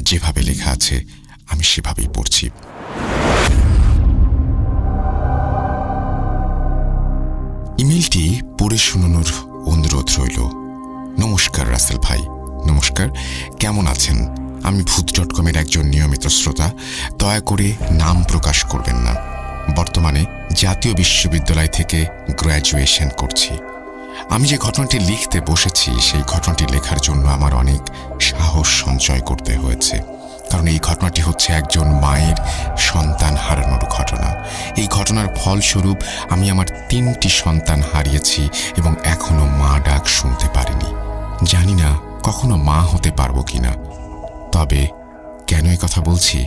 যেভাবে লেখা আছে আমি সেভাবেই পড়ছি। ইমেলটি পড়ে শোনানোর অনুরোধ রইল। নমস্কার রাসেল ভাই। নমস্কার, কেমন আছেন? আমি ভূত.com-এর একজন নিয়মিত শ্রোতা। দয়া করে নাম প্রকাশ করবেন না। বর্তমানে জাতীয় বিশ্ববিদ্যালয় থেকে গ্র্যাজুয়েশন করছি। আমি যে ঘটনাটি লিখতে বসেছি সেই ঘটনাটি লেখার জন্য আমার অনেক সাহস সঞ্চয় করতে হয়েছে, কারণ এই ঘটনাটি হচ্ছে একজন মায়ের সন্তান হারানোর ঘটনা। এই ঘটনার ফলস্বরূপ আমি আমার 3টি সন্তান হারিয়েছি এবং এখনো মা ডাক শুনতে পারিনি। জানি না কখনো মা হতে পারবো কিনা। তবে কেন এই কথা বলছি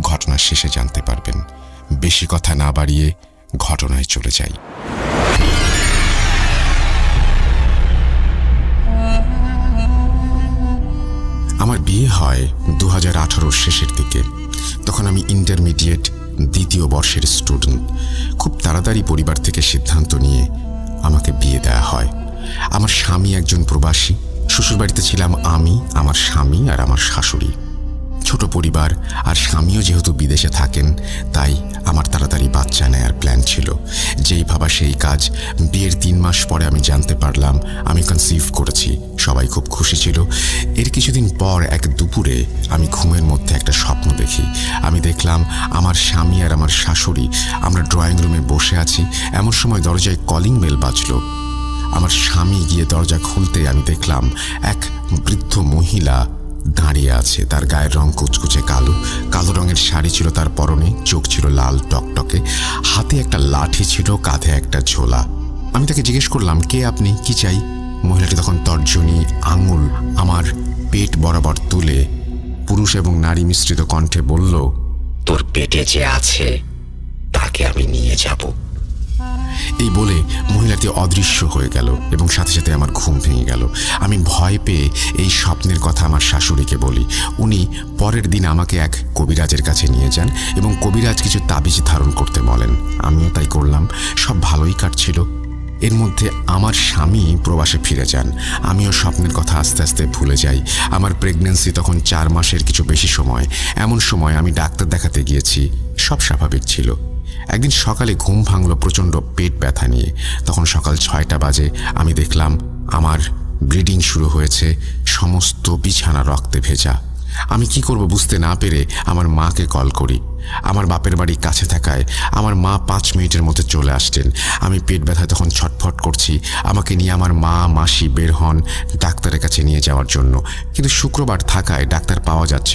ঘটনার শেষে জানতে পারবেন। বেশি কথা না বাড়িয়ে ঘটনায় চলে যাই। আমার বিয়ে হয় 2018 শেষের দিকে। তখন আমি ইন্টারমিডিয়েট 2য় বর্ষের স্টুডেন্ট। খুব তাড়াতাড়ি পরিবার থেকে সিদ্ধান্ত নিয়ে আমাকে বিয়ে দেওয়া হয়। আমার স্বামী একজন প্রবাসী। শ্বশুরবাড়িতে ছিলাম আমি, আমার স্বামী আর আমার শাশুড়ি। ছোট পরিবার, আর স্বামীও যেহেতু বিদেশে থাকেন, তাই আমার তাড়াতাড়ি বাচ্চা নেয়ার প্ল্যান ছিল। যেই ভাবা সেই কাজ। বিয়ের 3 মাস পরে আমি জানতে পারলাম আমি কনসিভ করেছি। সবাই খুব খুশি ছিল। এর কিছুদিন পর এক দুপুরে আমি ঘুমের মধ্যে একটা স্বপ্ন দেখি। আমি দেখলাম আমার স্বামী আর আমার শাশুড়ি আমরা ড্রয়িং রুমে বসে আছি। এমন সময় দরজায় কলিং বেল বাজলো। আমার স্বামী গিয়ে দরজা খুলতে আমি দেখলাম এক বৃদ্ধ মহিলা দাঁড়িয়ে আছে। তার গায়ের রং কুচকুচে কালো। কালো রঙের শাড়ি ছিল তার পরনে, চোখ ছিল লাল টকটকে, হাতে একটা লাঠি ছিল, কাঁধে একটা ঝোলা। আমি তাকে জিজ্ঞেস করলাম, কে আপনি, কি চাই? মহিলাটি তখন তর্জনী আঙুল আমার পেট বরাবর তুলে পুরুষ এবং নারী মিশ্রিত কণ্ঠে বলল, তোর পেটে যে আছে তাকে আমি নিয়ে যাব। এই বলে মহিলাটি অদৃশ্য হয়ে গেল এবং সাথে সাথে আমার ঘুম ভেঙে গেল। আমি ভয় পেয়ে এই স্বপ্নের কথা আমার শাশুড়িকে বলি। উনি পরের দিন আমাকে এক কবিরাজের কাছে নিয়ে যান এবং কবিরাজ কিছু তাবিজ ধারণ করতে বলেন। আমিও তাই করলাম। সব ভালোই কাটছিল। এর মধ্যে আমার স্বামী প্রবাসে ফিরে যান। আমিও স্বপ্নের কথা আস্তে আস্তে ভুলে যাই। আমার প্রেগন্যান্সি তখন 4 মাসের কিছু বেশি সময়। এমন সময় আমি ডাক্তার দেখাতে গিয়েছি। সব স্বাভাবিক ছিল। একদিন সকালে ঘুম ভাঙল প্রচণ্ড পেট ব্যথা নিয়ে। তখন সকাল 6টা বাজে। আমি দেখলাম আমার ব্লিডিং শুরু হয়েছে। সমস্ত বিছানা রক্তে ভেজা। আমি কি করব বুঝতে না পেরে আমার মাকে কল করি। আমার বাপের বাড়ি কাছে থাকায় আমার মা 5 মিনিটের মধ্যে চলে আসতেন। আমি পেট ব্যথায় তখন ছটফট করছি। আমাকে নিয়ে আমার মা মাসি বের হন ডাক্তারের কাছে নিয়ে যাওয়ার জন্য, কিন্তু শুক্রবার থাকায় ডাক্তার পাওয়া যাচ্ছে।